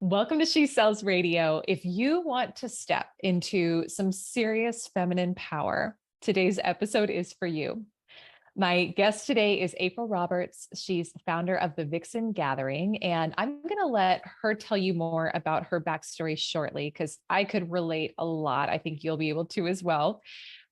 Welcome to She Sells Radio. If you want to step into some serious feminine power, today's episode is for you. My guest today is April Roberts. She's the founder of the Vixen Gathering, and I'm going to let her tell you more about her backstory shortly because I could relate a lot. I think you'll be able to as well.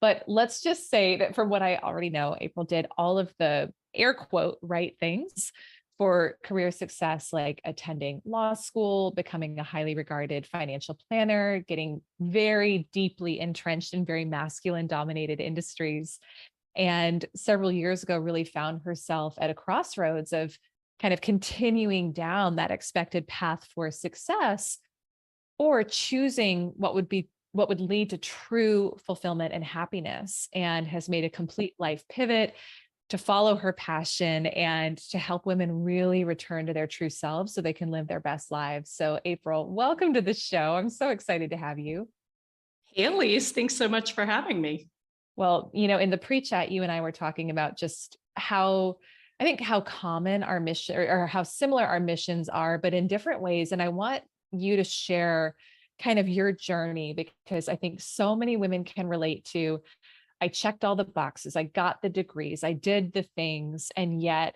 But let's just say that from what I already know, April did all of the air quote right things for career success, like attending law school, becoming a highly regarded financial planner, getting very deeply entrenched in very masculine dominated industries. And several years ago, really found herself at a crossroads of kind of continuing down that expected path for success or choosing what would lead to true fulfillment and happiness, and has made a complete life pivot to follow her passion and to help women really return to their true selves so they can live their best lives. So April, welcome to the show. I'm so excited to have you. Hey, Elise, thanks so much for having me. Well, in the pre-chat, you and I were talking about just how common our mission or how similar our missions are, but in different ways. And I want you to share kind of your journey, because I think so many women can relate to, I checked all the boxes, I got the degrees, I did the things, and yet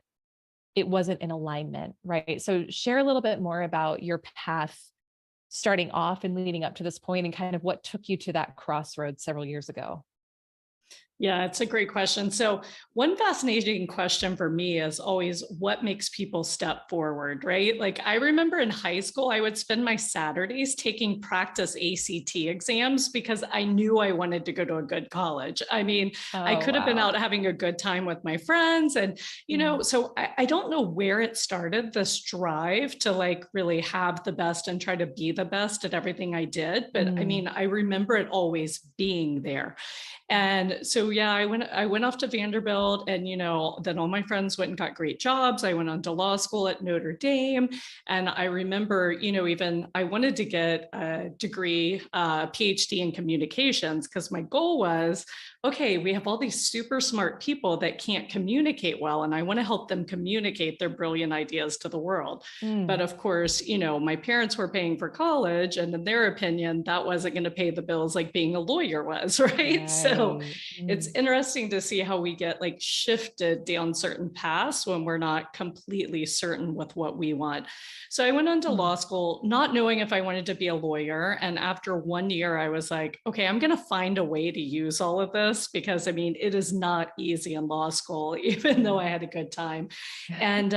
it wasn't in alignment, right? So share a little bit more about your path starting off and leading up to this point and kind of what took you to that crossroads several years ago. Yeah, it's a great question. So one fascinating question for me is always what makes people step forward, right? Like I remember in high school, I would spend my Saturdays taking practice ACT exams because I knew I wanted to go to a good college. I mean, I Oh, could have been wow. out having a good time with my friends. And, so I don't know where it started, this drive to like really have the best and try to be the best at everything I did. But I Mm. mean, I remember it always being there. And so, yeah, I went off to Vanderbilt, and, then all my friends went and got great jobs. I went on to law school at Notre Dame. And I remember, even I wanted to get a degree, PhD in communications, because my goal was, okay, we have all these super smart people that can't communicate well, and I want to help them communicate their brilliant ideas to the world. But Mm. of course, my parents were paying for college, and in their opinion, that wasn't going to pay the bills like being a lawyer was, right? So Right. it's Mm. interesting to see how we get like shifted down certain paths when we're not completely certain with what we want. So I went on to Mm. law school, not knowing if I wanted to be a lawyer. And after 1 year, I was like, okay, I'm going to find a way to use all of this, because I mean, it is not easy in law school, even though Yeah. I had a good time. And,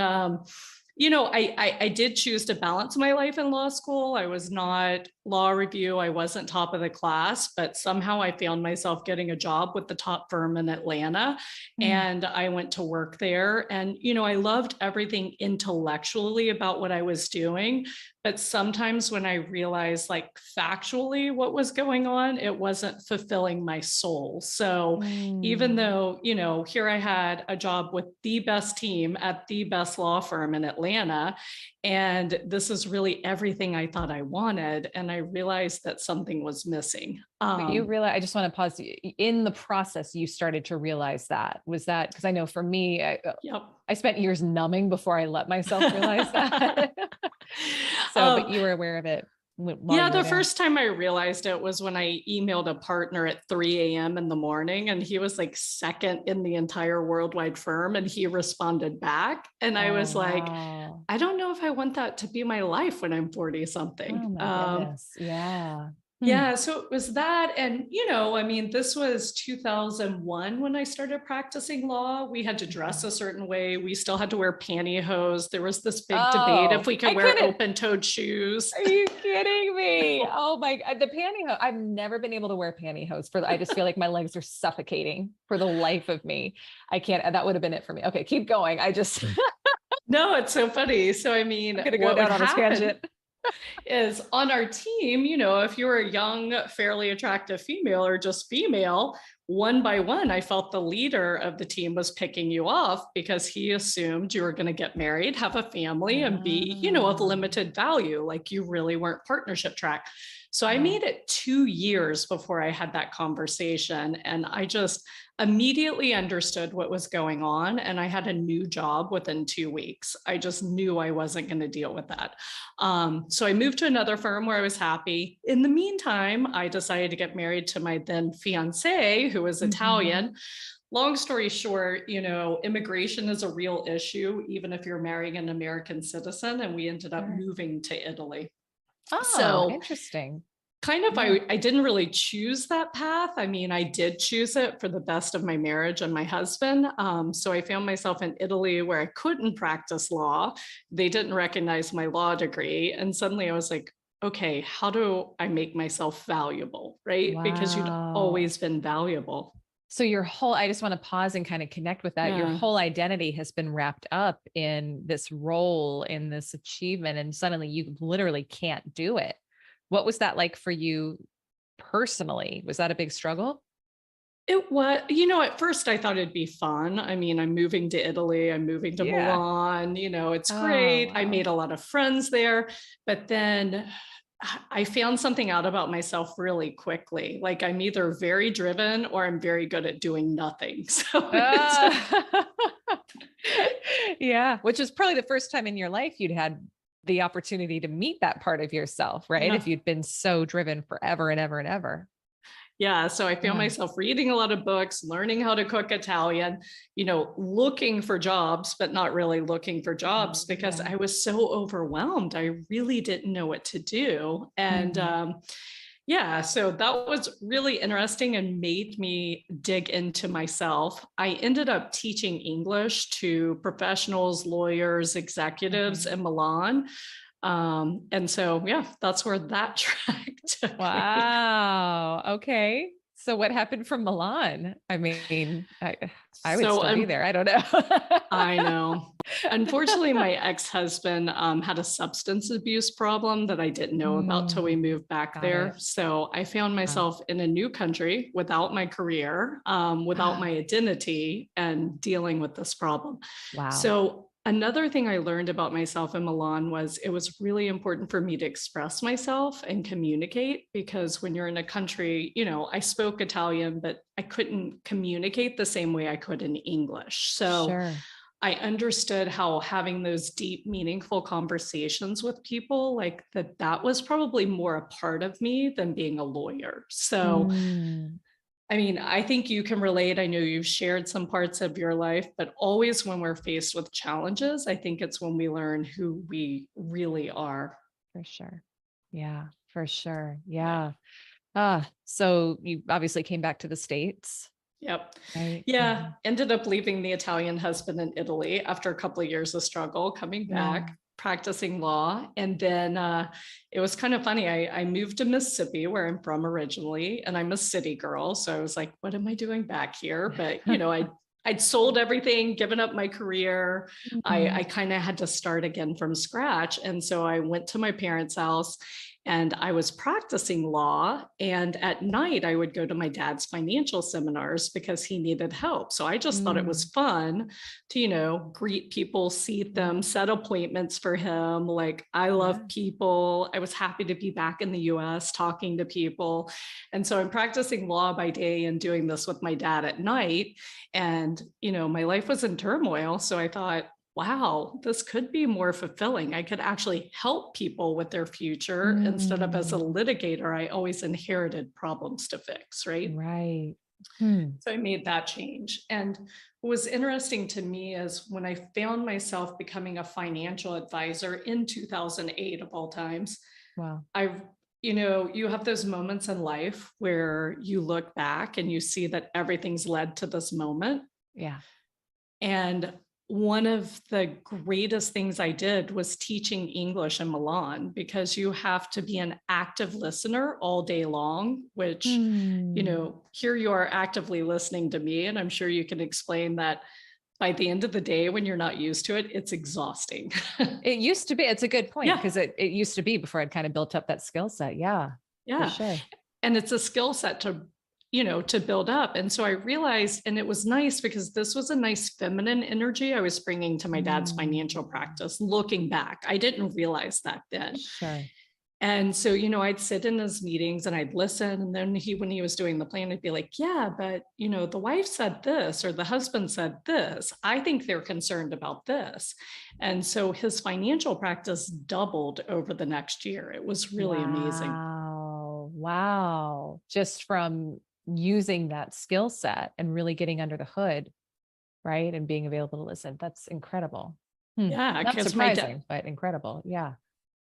I did choose to balance my life in law school. I was not law review. I wasn't top of the class, but somehow I found myself getting a job with the top firm in Atlanta. Mm. And I went to work there. And, I loved everything intellectually about what I was doing. But sometimes when I realized like factually what was going on, it wasn't fulfilling my soul. So even Mm. though, here I had a job with the best team at the best law firm in Atlanta, and this is really everything I thought I wanted. And I realized that something was missing. But you realize, I just want to pause. In the process, you started to realize that. Was that because I know for me, Yep. I spent years numbing before I let myself realize that. So, but um, you were aware of it while Yeah, you were the there. first time I realized it was when I emailed a partner at 3 a.m. in the morning, and he was like second in the entire worldwide firm, and he responded back. And I Oh, was like, wow. I don't know if I want that to be my life when I'm 40 something. Oh my goodness. Yeah. Hmm. Yeah, so it was that. And, I mean, this was 2001 when I started practicing law. We had to dress Okay. a certain way. We still had to wear pantyhose. There was this big debate if Oh, we could I wear couldn't. open-toed shoes. Are you kidding me? Oh my, the pantyhose. I've never been able to wear pantyhose I just feel like my legs are suffocating for the life of me. I can't, that would have been it for me. Okay, keep going. No, it's so funny. So, I mean, I'm going to go what would down on a happen tangent. is on our team, if you were a young, fairly attractive female or just female, one by one, I felt the leader of the team was picking you off because he assumed you were going to get married, have a family, and be, of Ah, limited value, like you really weren't partnership track. So I wow. made it 2 years before I had that conversation. And I just immediately understood what was going on. And I had a new job within 2 weeks. I just knew I wasn't going to deal with that. So I moved to another firm where I was happy. In the meantime, I decided to get married to my then fiance, who was Mhm. Italian. Long story short, immigration is a real issue, even if you're marrying an American citizen. And we ended up Sure. moving to Italy. Oh, So interesting. kind of, Yeah. I didn't really choose that path. I mean, I did choose it for the best of my marriage and my husband. So I found myself in Italy where I couldn't practice law. They didn't recognize my law degree. And suddenly I was like, okay, how do I make myself valuable? Right? Because you'd Wow. always been valuable. So I just want to pause and kind of connect with that. Your Yeah. whole identity has been wrapped up in this role, in this achievement, and suddenly you literally can't do it. What was that like for you personally? Was that a big struggle? It was, at first I thought it'd be fun. I mean, I'm moving to Italy, I'm moving to Yeah. Milan, it's Oh, great. I wow. made a lot of friends there, but then I found something out about myself really quickly. Like I'm either very driven or I'm very good at doing nothing. So it's, Ah. Yeah, which is probably the first time in your life you'd had the opportunity to meet that part of yourself, right? yeah. If you'd been so driven forever and ever and ever. Yeah. So I found Yeah. myself reading a lot of books, learning how to cook Italian, looking for jobs, but not really looking for jobs because Yeah. I was so overwhelmed. I really didn't know what to do. And Mhm. yeah, so that was really interesting and made me dig into myself. I ended up teaching English to professionals, lawyers, executives Okay. in Milan. And so, yeah, that's where that track took me. Wow. Okay. So what happened from Milan? I mean, I would So still be there. I don't know. I know. Unfortunately, my ex-husband had a substance abuse problem that I didn't know about till we Mm, moved back got there. it. So I found Wow. myself in a new country without my career, without my identity, and dealing with this problem. Wow. So another thing I learned about myself in Milan was it was really important for me to express myself and communicate because when you're in a country, I spoke Italian, but I couldn't communicate the same way I could in English. So Sure. I understood how having those deep, meaningful conversations with people, like that was probably more a part of me than being a lawyer. So, Mm, I mean, I think you can relate. I know you've shared some parts of your life, but always when we're faced with challenges, I think it's when we learn who we really are. for sure. Yeah, for sure. Yeah. Yeah. So you obviously came back to the States, Yep. right? Yeah. Mhm. Ended up leaving the Italian husband in Italy after a couple of years of struggle, coming Yeah. back, practicing law. And then it was kind of funny. I moved to Mississippi, where I'm from originally, and I'm a city girl. So I was like, what am I doing back here? But, I'd sold everything, given up my career. I Mhm. kind of had to start again from scratch. And so I went to my parents' house and I was practicing law. And at night, I would go to my dad's financial seminars because he needed help. So I just thought it was Mm, fun to, greet people, seat yeah. them, set appointments for him. Like, I Yeah. love people. I was happy to be back in the US talking to people. And so I'm practicing law by day and doing this with my dad at night. And, my life was in turmoil. So I thought, wow, this could be more fulfilling. I could actually help people with their future instead of as a Mm, litigator, I always inherited problems to fix, right? right. Hmm. So I made that change. And what was interesting to me is when I found myself becoming a financial advisor in 2008, of all times, Wow. I, you have those moments in life where you look back and you see that everything's led to this moment. Yeah. And one of the greatest things I did was teaching English in Milan because you have to be an active listener all day long, which, Hmm. here you are actively listening to me. And I'm sure you can explain that by the end of the day, when you're not used to it, it's exhausting. It used to be, it's a good point Yeah. because it used to be before I'd kind of built up that skill set. Yeah, for Yeah. sure. And it's a skill set to, to build up. And so I realized, and it was nice because this was a nice feminine energy I was bringing to my dad's financial practice. Looking back, I didn't realize that then. Sure. And so, I'd sit in his meetings and I'd listen. And then when he was doing the plan, I'd be like, yeah, but, the wife said this, or the husband said this. I think they're concerned about this. And so his financial practice doubled over the next year. It was really amazing. Wow. Just from using that skill set and really getting under the hood, right? And being available to listen. That's incredible. Yeah. Not Because surprising, but incredible. Yeah.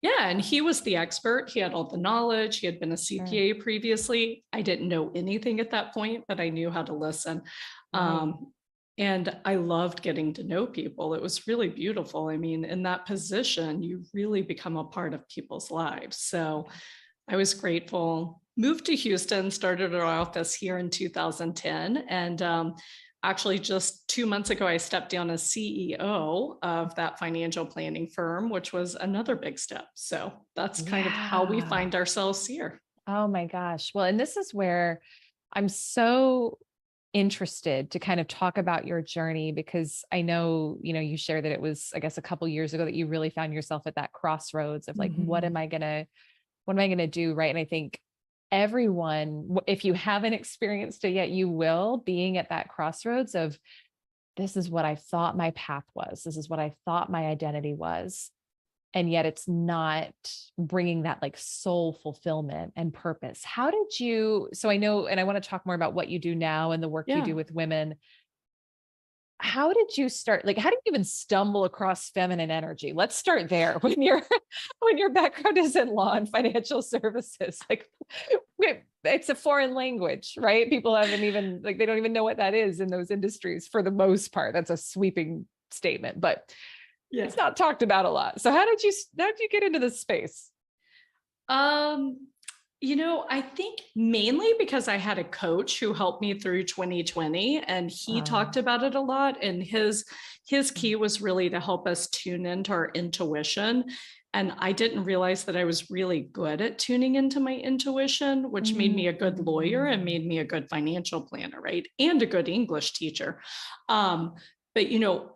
Yeah, and he was the expert. He had all the knowledge. He had been a CPA previously. I didn't know anything at that point, but I knew how to listen. Right. And I loved getting to know people. It was really beautiful. I mean, in that position, you really become a part of people's lives. So I was grateful. Moved to Houston, started our office here in 2010. And actually, just 2 months ago, I stepped down as CEO of that financial planning firm, which was another big step. So that's kind of how we find ourselves here. Oh my gosh. Well, and this is where I'm so interested to kind of talk about your journey, because I know, you shared that it was, I guess, a couple years ago that you really found yourself at that crossroads of like, what am I going to do? Right. And I think everyone, if you haven't experienced it yet, you will, being at that crossroads of, this is what I thought my path was. This is what I thought my identity was. And yet it's not bringing that like soul fulfillment and purpose. How did you, so I know, and I want to talk more about what you do now and the work you do with women. How did you start? Like, how did you even stumble across feminine energy? Let's start there. When your background is in law and financial services, like it's a foreign language, right? People haven't even, like, they don't even know what that is in those industries for the most part. That's a sweeping statement, but it's not talked about a lot. So how did you get into this space? I think mainly because I had a coach who helped me through 2020, and he talked about it a lot. And his key was really to help us tune into our intuition. And I didn't realize that I was really good at tuning into my intuition, which made me a good lawyer and made me a good financial planner, right? And a good English teacher. But,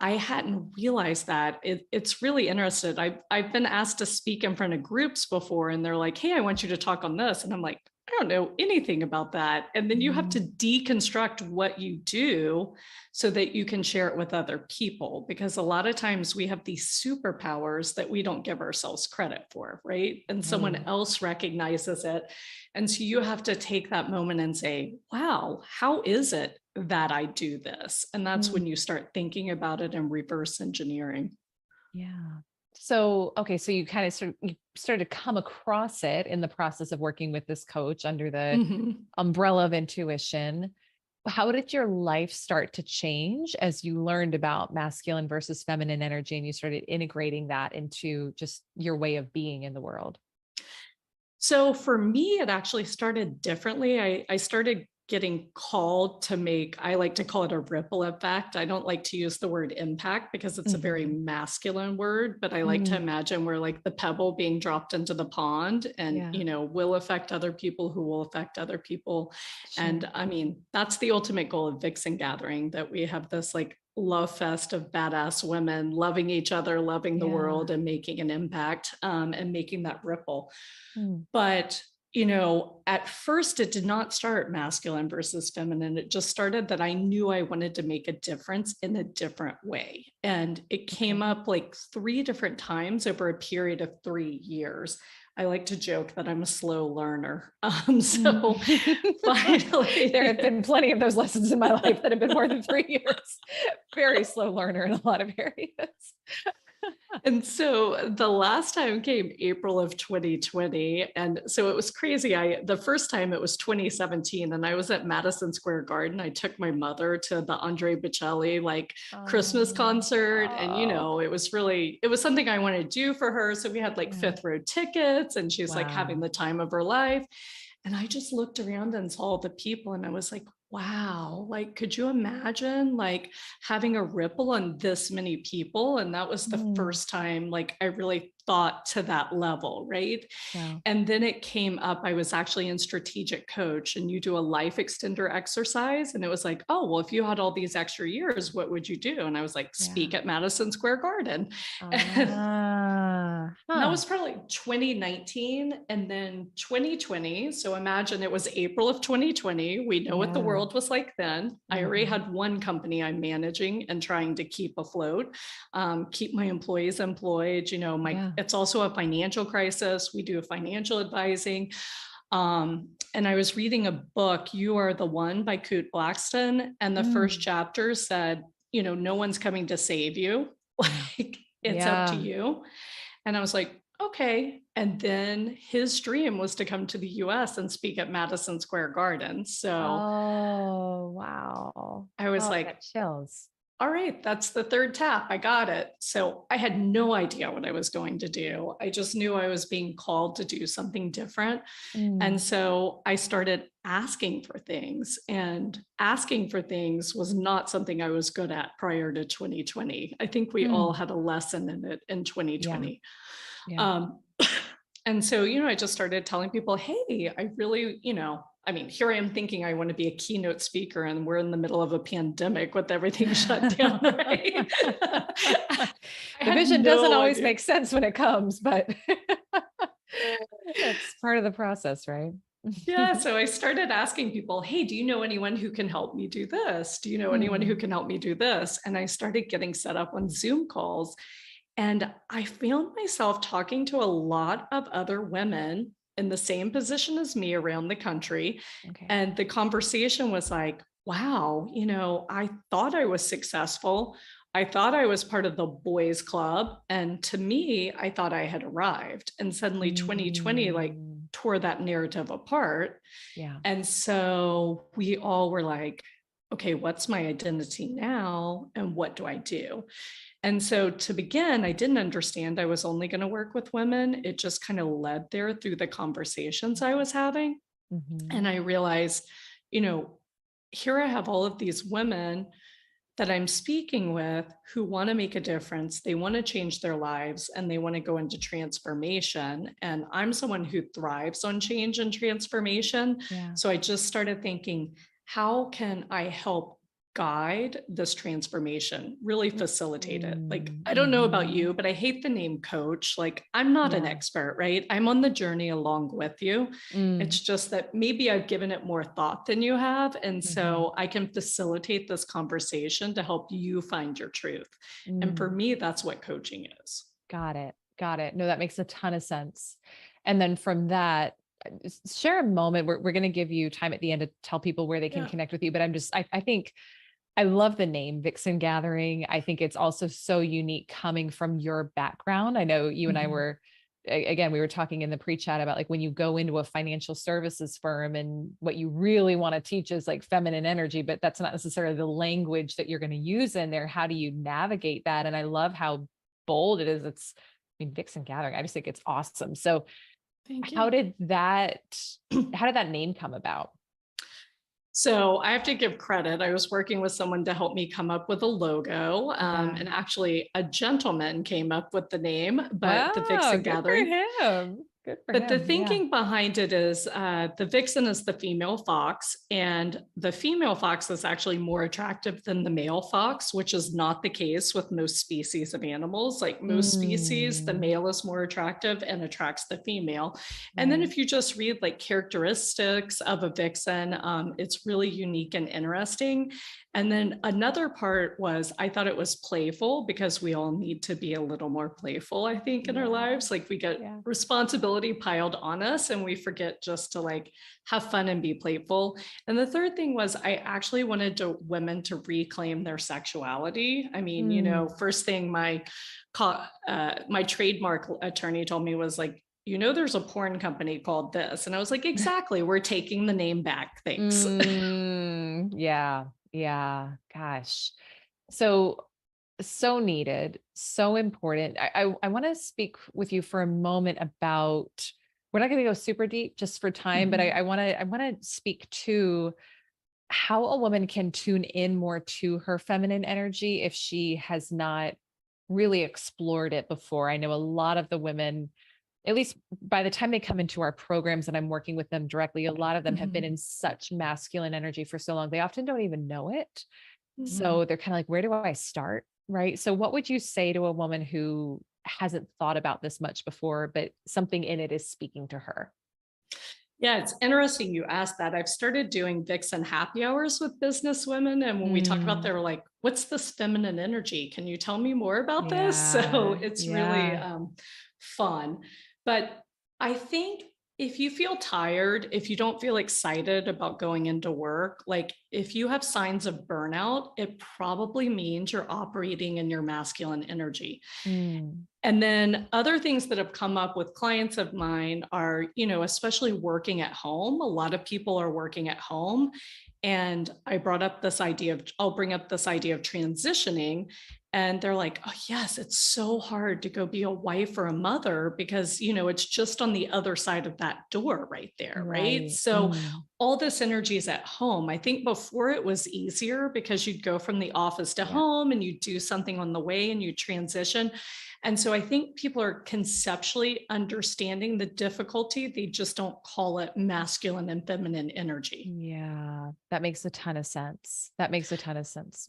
I hadn't realized that. It's really interesting. I've been asked to speak in front of groups before, and they're like, hey, I want you to talk on this. And I'm like, I don't know anything about that. And then you have to deconstruct what you do so that you can share it with other people. Because a lot of times we have these superpowers that we don't give ourselves credit for, right? And someone else recognizes it. And so you have to take that moment and say, wow, how is it that I do this? And that's when you start thinking about it and reverse engineering. Yeah. So, okay. So you kind of you started to come across it in the process of working with this coach under the umbrella of intuition. How did your life start to change as you learned about masculine versus feminine energy and you started integrating that into just your way of being in the world? So for me, it actually started differently. I started getting called to make, I like to call it a ripple effect. I don't like to use the word impact because it's a very masculine word, but I like to imagine we're like the pebble being dropped into the pond and, will affect other people who will affect other people. Sure. And I mean, that's the ultimate goal of Vixen Gathering, that we have this like love fest of badass women loving each other, loving the world, and making an impact, and making that ripple. But at first it did not start masculine versus feminine. It just started that I knew I wanted to make a difference in a different way. And it came up like 3 different times over a period of 3 years. I like to joke that I'm a slow learner. So finally, there have been plenty of those lessons in my life that have been more than 3 years. Very slow learner in a lot of areas. And so the last time came April of 2020. And so it was crazy. The first time it was 2017 and I was at Madison Square Garden. I took my mother to the Andre Bocelli Christmas concert. And, it was something I wanted to do for her. So we had fifth row tickets and she's having the time of her life. And I just looked around and saw all the people and I was like, wow, like, could you imagine like having a ripple on this many people? And that was the Mm, first time like I really thought to that level, right? wow. And then it came up, I was actually in strategic coach and you do a life extender exercise. And it was like, oh, well, if you had all these extra years, what would you do? And I was like, Yeah. speak at Madison Square Garden. Ah, And that huh. was probably 2019 and then 2020. So imagine it was April of 2020. We know what the Yeah. world was like then. I already Mhm. had one company I'm managing and trying to keep afloat, keep my employees employed. You know, Yeah. it's also a financial crisis. We do financial advising. And I was reading a book, You Are the One by Kute Blackstone. And the first Mm, chapter said, you know, no one's coming to save you. yeah. Like it's up to Yeah. you. And I was like, okay. And then his dream was to come to the US and speak at Madison Square Garden. So Oh, wow. I was Oh, I like, got chills. all right, that's the third tap. I got it. So I had no idea what I was going to do. I just knew I was being called to do something different. And Mm, so I started asking for things, and asking for things was not something I was good at prior to 2020. I think we all mm, had a lesson in it in yeah. 2020. Yeah. Um, and so, you know, I just started telling people, hey, I really, you know, I mean, here I am thinking I want to be a keynote speaker, and we're in the middle of a pandemic with everything shut down, right? I The had vision doesn't no always idea. make sense when it comes, but that's part of the process, right? Yeah, so I started asking people, hey, do you know anyone who can help me do this? Do you know anyone who Mm, can help me do this? And I started getting set up on Zoom calls. And I found myself talking to a lot of other women in the same position as me around the country. okay. And the conversation was like, wow, you know, I thought I was successful. I thought I was part of the boys club. And to me, I thought I had arrived. And suddenly 2020 like Mm, tore that narrative apart. yeah. And so we all were like, okay, what's my identity now? And what do I do? And so to begin, I didn't understand I was only going to work with women. It just kind of led there through the conversations I was having. Mhm. And I realized, you know, here I have all of these women that I'm speaking with who want to make a difference. They want to change their lives and they want to go into transformation. And I'm someone who thrives on change and transformation. Yeah. So I just started thinking, how can I help guide this transformation, really facilitate it? Like, Mm, I don't know about mhm. you, but I hate the name coach. Like, I'm not an Yeah. expert, right? I'm on the journey along with you. Mm, It's just that maybe I've given it more thought than you have. And mhm. so I can facilitate this conversation to help you find your truth. And for Mm. me, that's what coaching is. Got it. Got it. No, that makes a ton of sense. And then from that, share a moment. We're going to give you time at the end to tell people where they can Yeah. connect with you. But I think I love the name Vixen Gathering. I think it's also so unique coming from your background. I know you and I Mhm. were, again, we were talking in the pre-chat about like when you go into a financial services firm and what you really want to teach is like feminine energy, but that's not necessarily the language that you're going to use in there. How do you navigate that? And I love how bold it is. I mean, Vixen Gathering, I just think it's awesome. So Thank how you. did that, how did that name come about? So I have to give credit. I was working with someone to help me come up with a logo. Yeah. And actually, a gentleman came up with the name, but the Oh, Vixen good for Gathering. him. Good for But the him. Yeah. thinking behind it is the vixen is the female fox, and the female fox is actually more attractive than the male fox, which is not the case with most species of animals. Like most species, the Mm, male is more attractive and attracts the female. And then right. if you just read like characteristics of a vixen, it's really unique and interesting. And then another part was I thought it was playful because we all need to be a little more playful, I think, in our Yeah. lives. Like we get Yeah. responsibility piled on us and we forget just to like have fun and be playful. And the third thing was I actually wanted women to reclaim their sexuality. I mean, you know, Mm. first thing my trademark attorney told me was like, you know, there's a porn company called this. And I was like, exactly, we're taking the name back. Thanks. Mm, yeah. Yeah. Gosh. So, so needed, so important. I want to speak with you for a moment about, we're not going to go super deep just for time, but Mhm. I want to speak to how a woman can tune in more to her feminine energy if she has not really explored it before. I know a lot of the women, at least by the time they come into our programs and I'm working with them directly, a lot of them have been Mhm. in such masculine energy for so long, they often don't even know it. Mhm. So they're kind of like, where do I start? Right. So what would you say to a woman who hasn't thought about this much before, but something in it is speaking to her? Yeah, it's interesting you asked that. I've started doing Vixen happy hours with business women. And when we talk about, Mm, they're like, what's this feminine energy? Can you tell me more about this? So yeah. it's really Yeah. fun. But I think if you feel tired, if you don't feel excited about going into work, like if you have signs of burnout, it probably means you're operating in your masculine energy. Mm, And then other things that have come up with clients of mine are, especially working at home. A lot of people are working at home. And I'll bring up this idea of transitioning. And they're like, oh, yes, it's so hard to go be a wife or a mother because, it's just on the other side of that door right there. Right. right. So Mm, all this energy is at home. I think before it was easier because you'd go from the office to yeah. home and you do something on the way and you transition. And so I think people are conceptually understanding the difficulty. They just don't call it masculine and feminine energy. Yeah. That makes a ton of sense. That makes a ton of sense.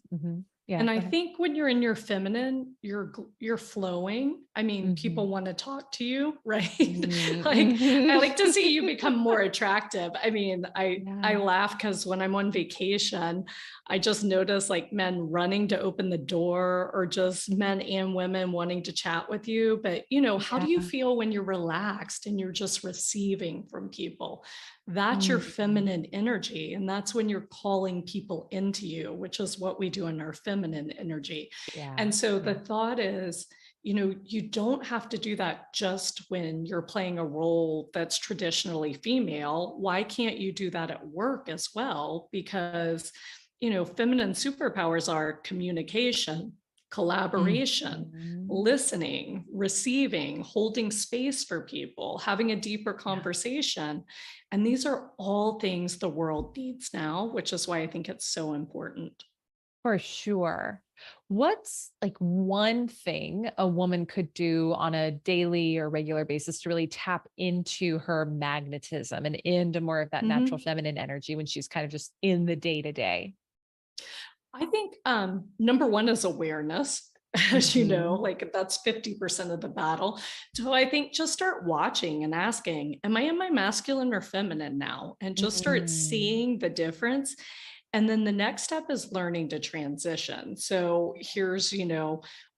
Yeah. And I Go ahead. think when you're in your feminine, you're flowing. I mean, people Mhm. want to talk to you, right? Mhm, Like I like to mhm. see you become more attractive. I mean, I Yeah. laugh because when I'm on vacation, I just notice like men running to open the door or just men and women wanting to chat with you. But how do you Yeah. feel when you're relaxed and you're just receiving from people? That's your Mm, feminine energy. And that's when you're calling people into you, which is what we do in our feminine energy. yeah. And so the Yeah. thought is, you don't have to do that just when you're playing a role that's traditionally female. Why can't you do that at work as well? Because, feminine superpowers are communication, collaboration, Mhm. listening, receiving, holding space for people, having a deeper Yeah. conversation. And these are all things the world needs now, which is why I think it's so important. For sure. What's like one thing a woman could do on a daily or regular basis to really tap into her magnetism and into more of that natural Mhm. feminine energy when she's kind of just in the day to day? I think number one is awareness. As you know, Mhm. like that's 50% of the battle. So I think just start watching and asking, am I in my masculine or feminine now? And just start Mm. seeing the difference. And then the next step is learning to transition. So here's,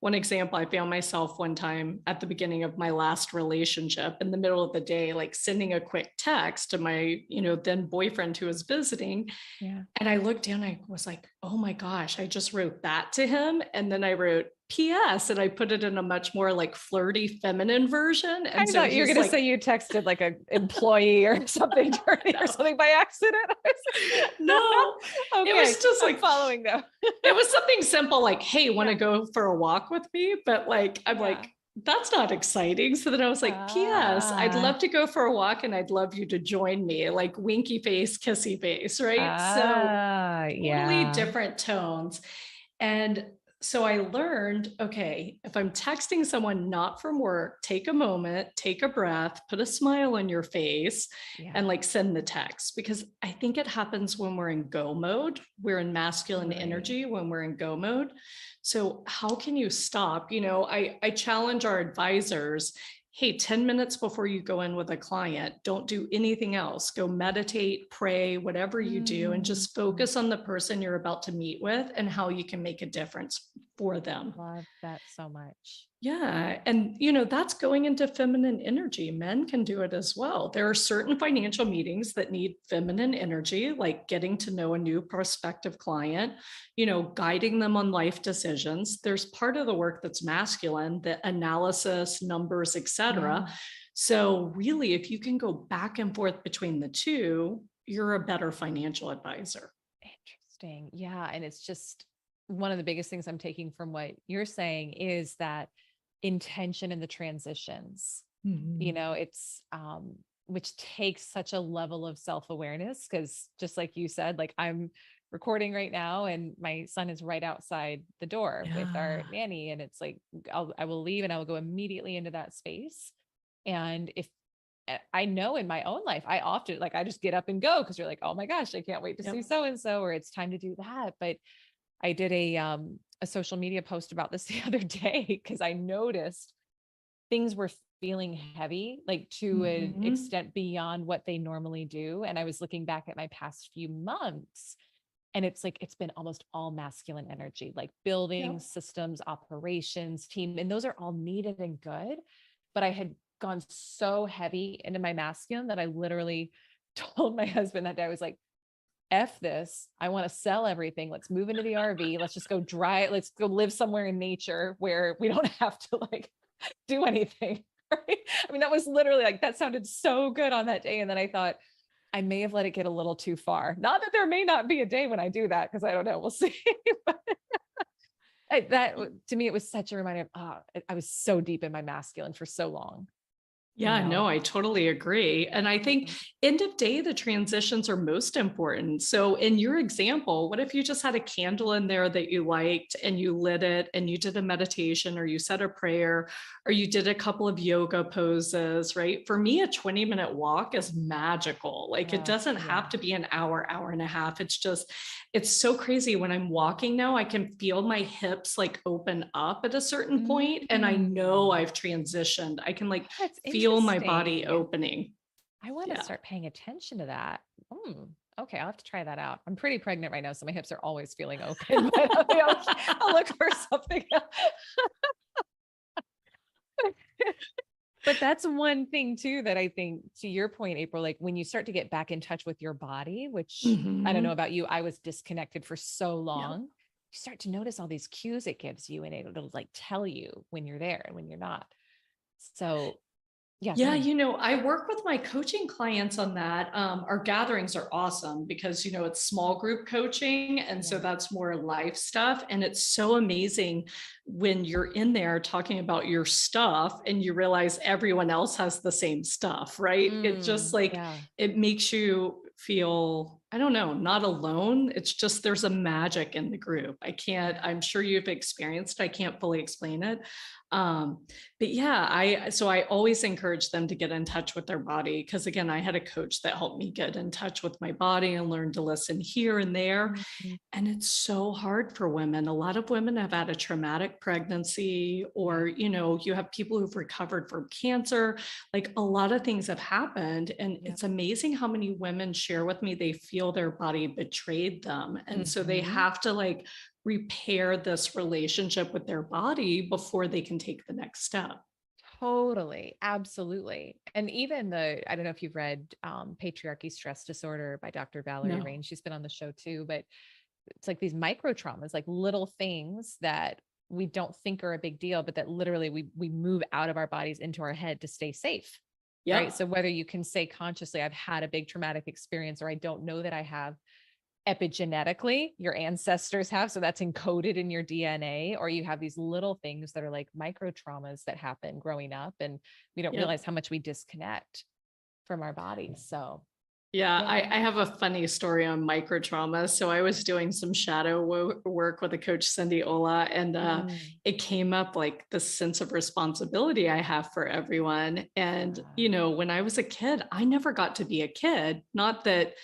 one example. I found myself one time at the beginning of my last relationship in the middle of the day, like sending a quick text to my, then boyfriend who was visiting. Yeah. And I looked down, I was like, oh my gosh, I just wrote that to him. And then I wrote PS and I put it in a much more like flirty feminine version. And I so thought you were he's going to like, say you texted like a employee or something dirty or no, something by accident. no, it was Okay, just I'm like, following though. it was something simple like, hey, want to Yeah. go for a walk with me? But like, I'm Yeah. like, that's not exciting. So then I was like, PS, I'd Ah, love to go for a walk and I'd love you to join me, like winky face, kissy face, right? So totally yeah. different tones. And so I learned, okay, if I'm texting someone not from work, take a moment, take a breath, put a smile on your face, Yeah. and like send the text. Because I think it happens when we're in go mode. We're in masculine Totally. energy when we're in go mode. So how can you stop? I challenge our advisors, hey, 10 minutes before you go in with a client, don't do anything else. Go meditate, pray, whatever you do, and Mm, just focus on the person you're about to meet with and how you can make a difference for them. love that so much. Yeah. And, that's going into feminine energy. Men can do it as well. There are certain financial meetings that need feminine energy, like getting to know a new prospective client, guiding them on life decisions. There's part of the work that's masculine, the analysis, numbers, etc. Yeah. So, really, if you can go back and forth between the two, you're a better financial advisor. Interesting. Yeah. And it's just one of the biggest things I'm taking from what you're saying is that intention in the transitions. Mhm. It's which takes such a level of self-awareness. Cause just like you said, like I'm recording right now and my son is right outside the door with our Yeah. nanny. And it's like, I will leave and I will go immediately into that space. And if I know in my own life, I often like, I just get up and go because you're like, oh my gosh, I can't wait to see Yep. so-and-so, or it's time to do that. But I did a social media post about this the other day because I noticed things were feeling heavy, like to an Mhm. extent beyond what they normally do. And I was looking back at my past few months and it's like, it's been almost all masculine energy, like building Yep. systems, operations, team. And those are all needed and good. But I had gone so heavy into my masculine that I literally told my husband that day, I was like, F this. I want to sell everything. Let's move into the RV. Let's just go dry. Let's go live somewhere in nature where we don't have to like do anything. Right? I mean, that was literally like, that sounded so good on that day. And then I thought, I may have let it get a little too far. Not that there may not be a day when I do that, because I don't know. We'll see. But that to me, it was such a reminder of, I was so deep in my masculine for so long, you Yeah, know? no, I totally agree. And I think Mhm. end of day, the transitions are most important. So in your example, what if you just had a candle in there that you liked and you lit it and you did a meditation or you said a prayer or you did a couple of yoga poses, right? For me, a 20-minute walk is magical. Like it doesn't Yeah. have to be an hour, hour and a half. It's just, it's so crazy. When I'm walking now, I can feel my hips like open up at a certain point, and I know Mm. I've transitioned. I can like That's feel my body interesting. opening. I want to Yeah. start paying attention to that. Okay, I'll have to try that out. I'm pretty pregnant right now, so my hips are always feeling open, but I'll look for something else. But that's one thing too that I think, to your point, April, like when you start to get back in touch with your body, which I don't know Mhm. about you, I was disconnected for so Yeah. long. You start to notice all these cues it gives you, and it'll like tell you when you're there and when you're not. So yeah, go Yeah, ahead. I work with my coaching clients on that. Our gatherings are awesome because, it's small group coaching. And so Yeah. that's more life stuff. And it's so amazing when you're in there talking about your stuff and you realize everyone else has the same stuff, right? It just like, Yeah. it makes you feel, I don't know, not alone. It's just there's a magic in the group. Yeah. I'm sure you've experienced it. I can't fully explain it. Um, but yeah, I always encourage them to get in touch with their body because again, I had a coach that helped me get in touch with my body and learn to listen here and there. Mhm. And it's so hard for women. A lot of women have had a traumatic pregnancy, Yeah. or, you have people who've recovered from cancer. Like a lot of things have happened. And Yep. it's amazing how many women share with me they feel their body betrayed them. And so they Mhm. have to like repair this relationship with their body before they can take the next step. Totally. Absolutely. And even I don't know if you've read Patriarchy Stress Disorder by Dr. Valerie No. Rain. She's been on the show too, but it's like these micro traumas, like little things that we don't think are a big deal, but that literally we move out of our bodies into our head to stay safe. Right. Yep. So whether you can say consciously, I've had a big traumatic experience, or I don't know that I have, epigenetically, your ancestors have, so that's encoded in your DNA, or you have these little things that are like micro traumas that happen growing up, and we don't Yep. realize how much we disconnect from our bodies. So Yeah, yeah. I have a funny story on microtrauma. So I was doing some shadow work with a coach, Cindy Ola, and Mm. it came up like the sense of responsibility I have for everyone. And, Uh, when I was a kid, I never got to be a kid. Not that,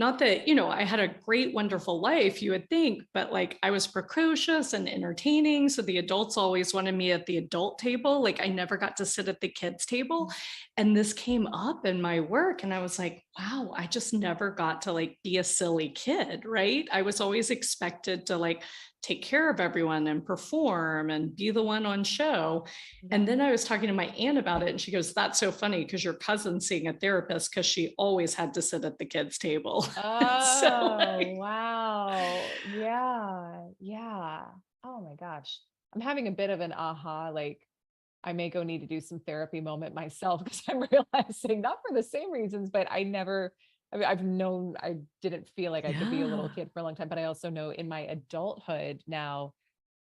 I had a great, wonderful life, you would think, but like I was precocious and entertaining. So the adults always wanted me at the adult table. Like I never got to sit at the kids' table. And this came up in my work and I was like, wow, I just never got to like be a silly kid, right? I was always expected to like take care of everyone and perform and be the one on show. And yeah. then I was talking to my aunt about it and she goes, that's so funny because your cousin's seeing a therapist because she always had to sit at the kids' table. So Oh, like, wow. Yeah. Yeah. Oh my gosh. I'm having a bit of an aha, like I may go need to do some therapy moment myself because I'm realizing, not for the same reasons, but I mean, I've known I didn't feel like I could be a little yeah. kid for a long time, but I also know in my adulthood now,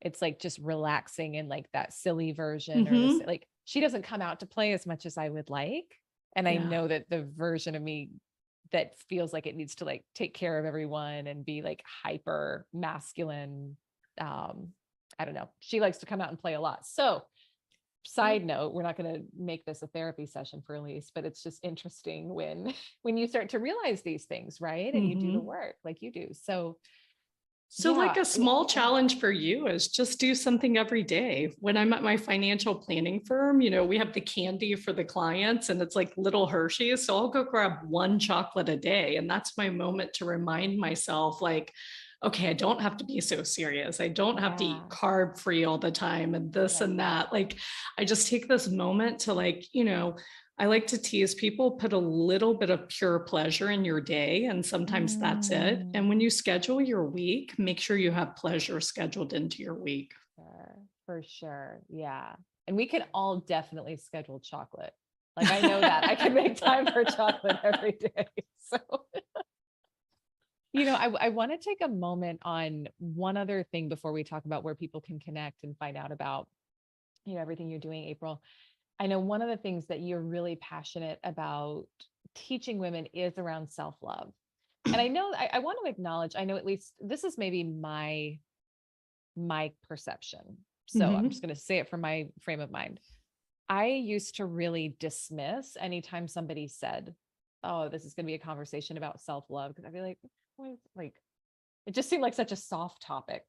it's like just relaxing in like that silly version, or Hmm. like she doesn't come out to play as much as I would like. And I Yeah. know that the version of me that feels like it needs to like take care of everyone and be like hyper masculine. I don't know. She likes to come out and play a lot. So side note, we're not going to make this a therapy session for Elise, but it's just interesting when when you start to realize these things, right? And you do the Mhm. work like you do. So So like yeah. a small challenge for you is just do something every day. When I'm at my financial planning firm, we have the candy for the clients and it's like little Hershey's. So I'll go grab one chocolate a day. And that's my moment to remind myself like, okay, I don't have to be so serious. I don't have to eat Yeah. carb free all the time and this Right. and that. Like I just take this moment to like, I like to tease people, put a little bit of pure pleasure in your day, and sometimes that's it. And when you schedule your week, make sure you have pleasure scheduled into your week. For sure. Yeah. And we can all definitely schedule chocolate. Like I know that I can make time for chocolate every day. So, I want to take a moment on one other thing before we talk about where people can connect and find out about, everything you're doing, April. I know one of the things that you're really passionate about teaching women is around self-love. And I know I want to acknowledge, I know at least this is maybe my perception. So I'm just Mhm. going to say it from my frame of mind. I used to really dismiss anytime somebody said, "Oh, this is going to be a conversation about self-love," because I'd be like, like it just seemed like such a soft topic.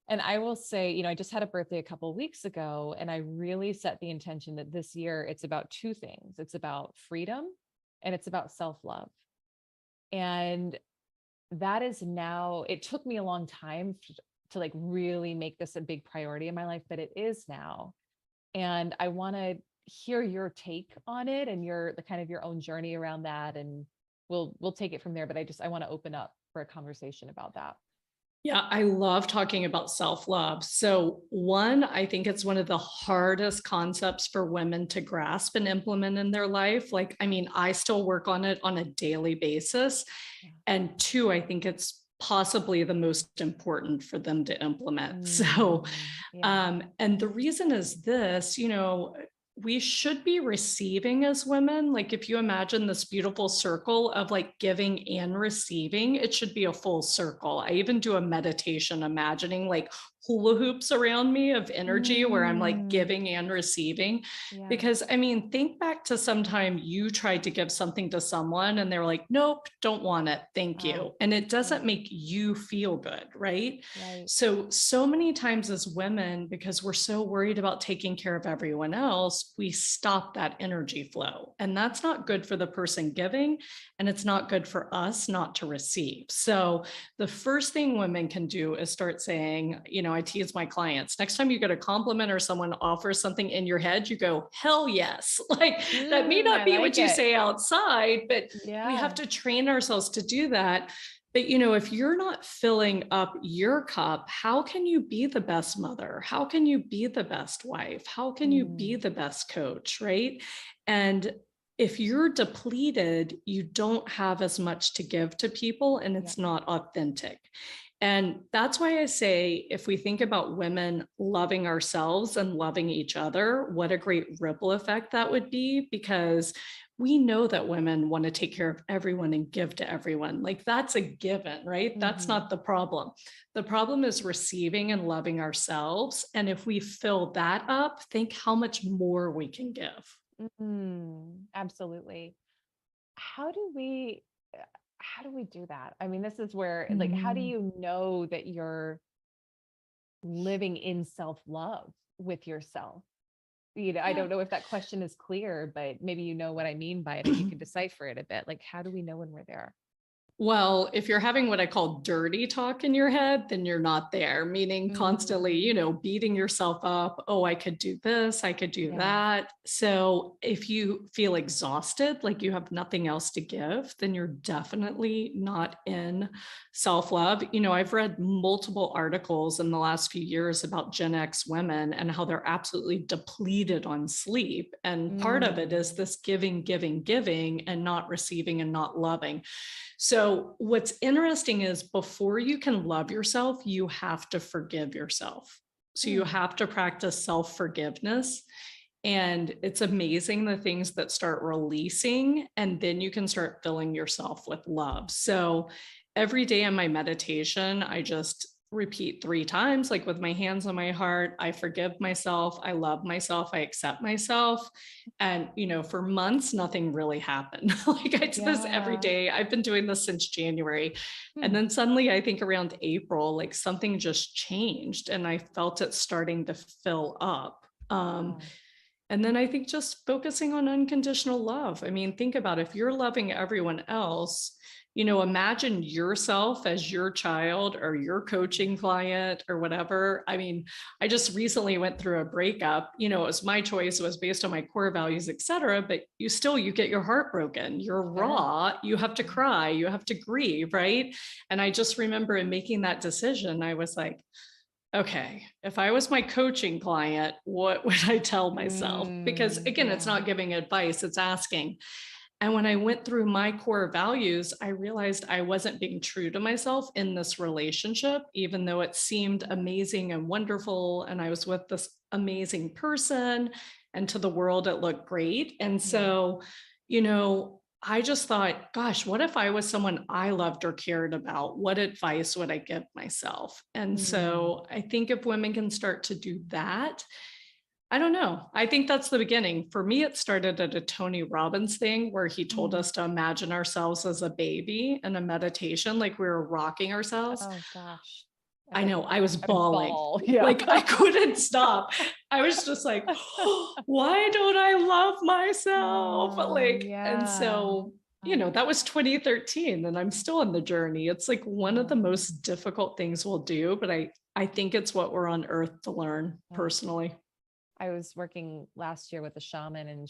And I will say, I just had a birthday a couple of weeks ago, and I really set the intention that this year it's about two things. It's about freedom and it's about self-love. And that is now, it took me a long time to like really make this a big priority in my life, but it is now. And I want to hear your take on it and the kind of your own journey around that. And we'll take it from there. But I want to open up for a conversation about that. Yeah, I love talking about self-love. So, one, I think it's one of the hardest concepts for women to grasp and implement in their life. Like, I mean, I still work on it on a daily basis. Yeah. And two, I think it's possibly the most important for them to implement. So, Yeah. and the reason is this, we should be receiving as women. Like, if you imagine this beautiful circle of like giving and receiving, it should be a full circle. I even do a meditation imagining like hula hoops around me of energy where I'm like giving and receiving. Yeah. Because I mean, think back to sometime you tried to give something to someone and they were like, nope, don't want it. Thank you. And it doesn't Yeah. make you feel good, right? Right. So many times as women, because we're so worried about taking care of everyone else, we stop that energy flow. And that's not good for the person giving. And it's not good for us not to receive. So the first thing women can do is start saying, I tease my clients, next time you get a compliment or someone offers something in your head, you go, hell yes. Like that may not I be like what you it. say outside, but we Yeah. have to train ourselves to do that. But if you're not filling up your cup, how can you be the best mother? How can you be the best wife? How can you be the best coach, right? And if you're depleted, you don't have as much to give to people and it's not authentic. And that's why I say, if we think about women loving ourselves and loving each other, what a great ripple effect that would be, because we know that women want to take care of everyone and give to everyone. Like that's a given, right? That's not the problem. The problem is receiving and loving ourselves. And if we fill that up, think how much more we can give. Absolutely. How do we do that? I mean, this is where like how do Mhm. you know that you're living in self-love with yourself? I Yeah. don't know if that question is clear, but maybe you know what I mean by it if you can decipher it a bit. Like how do we know when we're there? Well, if you're having what I call dirty talk in your head, then you're not there, meaning constantly, beating yourself up. Oh, I could do this, I could do Yeah. that. So if you feel exhausted, like you have nothing else to give, then you're definitely not in self love. I've read multiple articles in the last few years about Gen X women and how they're absolutely depleted on sleep. And part of it is this giving, giving, giving, and not receiving and not loving. So, what's interesting is before you can love yourself, you have to forgive yourself. So, you have to practice self forgiveness. And it's amazing the things that start releasing, and then you can start filling yourself with love. So every day in my meditation, I just repeat 3 times, like with my hands on my heart, I forgive myself, I love myself, I accept myself. And, for months, nothing really happened. Like I did this every Yeah. day. I've been doing this since January. And Hmm. then suddenly, I think around April, like something just changed and I felt it starting to fill up. Wow. And then I think just focusing on unconditional love. I mean, think about if you're loving everyone else, imagine yourself as your child or your coaching client or whatever. I mean, I just recently went through a breakup. It was my choice, it was based on my core values, etc. But you get your heart broken. You're Sure. raw. You have to Yeah. cry, you have to grieve, right? And I just remember in making that decision, I was like, okay, if I was my coaching client, what would I tell myself? Because again, it's Yeah. not giving advice, it's asking. And when I went through my core values, I realized I wasn't being true to myself in this relationship, even though it seemed amazing and wonderful. And I was with this amazing person, and to the world, it looked great. And Yeah. so, I just thought, gosh, what if I was someone I loved or cared about? What advice would I give myself? And Mm. so I think if women can start to do that, I don't know. I think that's the beginning. For me, it started at a Tony Robbins thing where he told Mm. us to imagine ourselves as a baby in a meditation, like we were rocking ourselves. Oh gosh. I know, I was I bawling. bawl. Yeah. Like I couldn't stop. I was just like, oh, why don't I love myself? Oh, Like, and yeah. so, Oh, that was 2013 and I'm still on the journey. It's like one of the yeah. most difficult things we'll do, but I think it's what we're on earth to learn Yeah. personally. I was working last year with a shaman and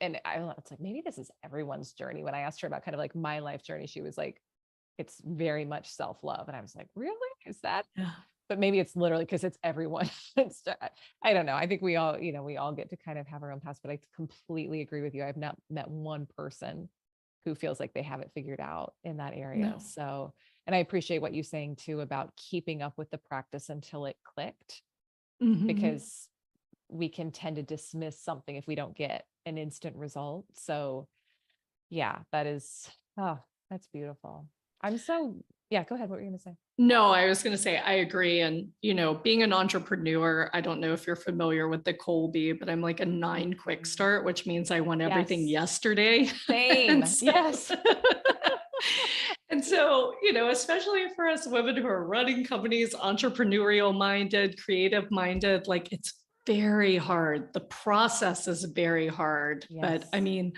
and I don't know, it's like, maybe this is everyone's journey. When I asked her about kind of like my life journey, she was like, it's very much self-love. And I was like, really? Is that? Yeah. But maybe it's literally because it's everyone. I don't know. I think we all get to kind of have our own paths, but I completely agree with you. I've not met one person who feels like they have it figured out in that area. No. So, and I appreciate what you're saying too about keeping up with the practice until it clicked, Mhm. because we can tend to dismiss something if we don't get an instant result. So yeah, oh, that's beautiful. Yeah, go ahead. What were you going to say? No, I was going to say, I agree. And, being an entrepreneur, I don't know if you're familiar with the Colby, but I'm like a 9 quick Mhm. start, which means I want everything Yes. yesterday. Same. and so, Yes. and so, especially for us women who are running companies, entrepreneurial minded, creative minded, like it's very hard. The process is very hard. But I Yes. mean,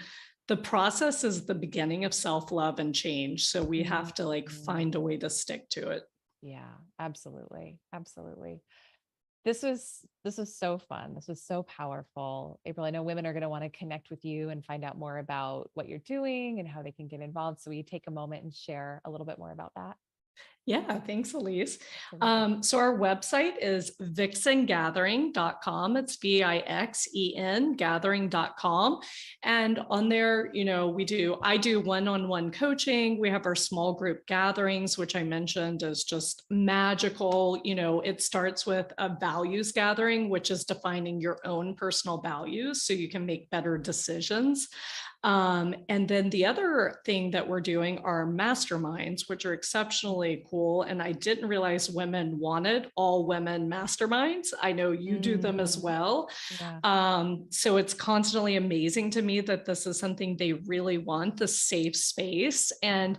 the process is the beginning of self-love and change. So we have to like Mhm. find a way to stick to it. Yeah, absolutely. Absolutely. This was so fun. This was so powerful. April, I know women are going to want to connect with you and find out more about what you're doing and how they can get involved. So will you take a moment and share a little bit more about that? Yeah, thanks, Elise. Absolutely. So our website is vixengathering.com. It's VIXEN gathering.com. And on there, I do one-on-one coaching. We have our small group gatherings, which I mentioned is just magical. It starts with a values gathering, which is defining your own personal values so you can make better decisions. And then the other thing that we're doing are masterminds, which are exceptionally cool. And I didn't realize women wanted all women masterminds. I know you do them as Mm, well. yeah. So it's constantly amazing to me that this is something they really want, the safe space. And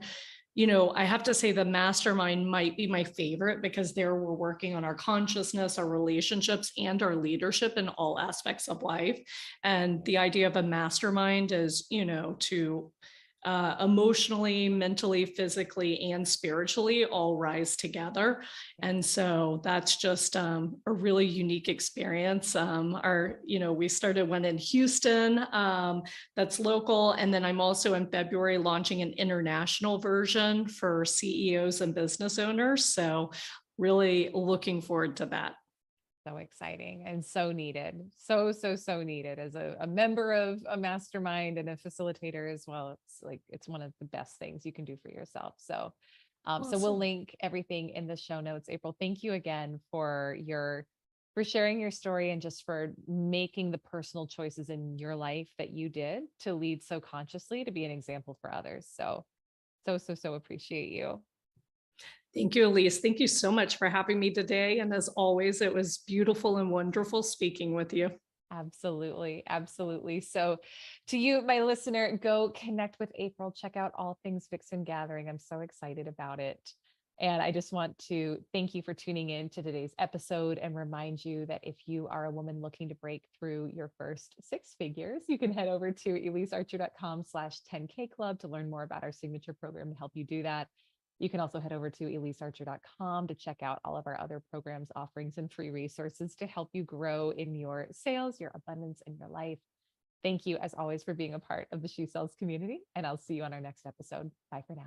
I have to say the mastermind might be my favorite because there we're working on our consciousness, our relationships, and our leadership in all aspects of life. And the idea of a mastermind is, to emotionally, mentally, physically, and spiritually all rise together. And so that's just a really unique experience. We started one in Houston that's local. And then I'm also in February launching an international version for CEOs and business owners. So really looking forward to that. So exciting and so needed. So needed as a member of a mastermind and a facilitator as well. It's like, it's one of the best things you can do for yourself. So we'll Awesome. link everything in the show notes. April, thank you again for your for sharing your story and just for making the personal choices in your life that you did to lead so consciously to be an example for others. So appreciate you. Thank you, Elise. Thank you so much for having me today. And as always, it was beautiful and wonderful speaking with you. Absolutely. Absolutely. So to you, my listener, go connect with April, check out all things Vixen Gathering. I'm so excited about it. And I just want to thank you for tuning in to today's episode and remind you that if you are a woman looking to break through your first six figures, you can head over to elisearcher.com/10K club to learn more about our signature program to help you do that. You can also head over to elisearcher.com to check out all of our other programs, offerings, and free resources to help you grow in your sales, your abundance, and your life. Thank you, as always, for being a part of the She Sells community, and I'll see you on our next episode. Bye for now.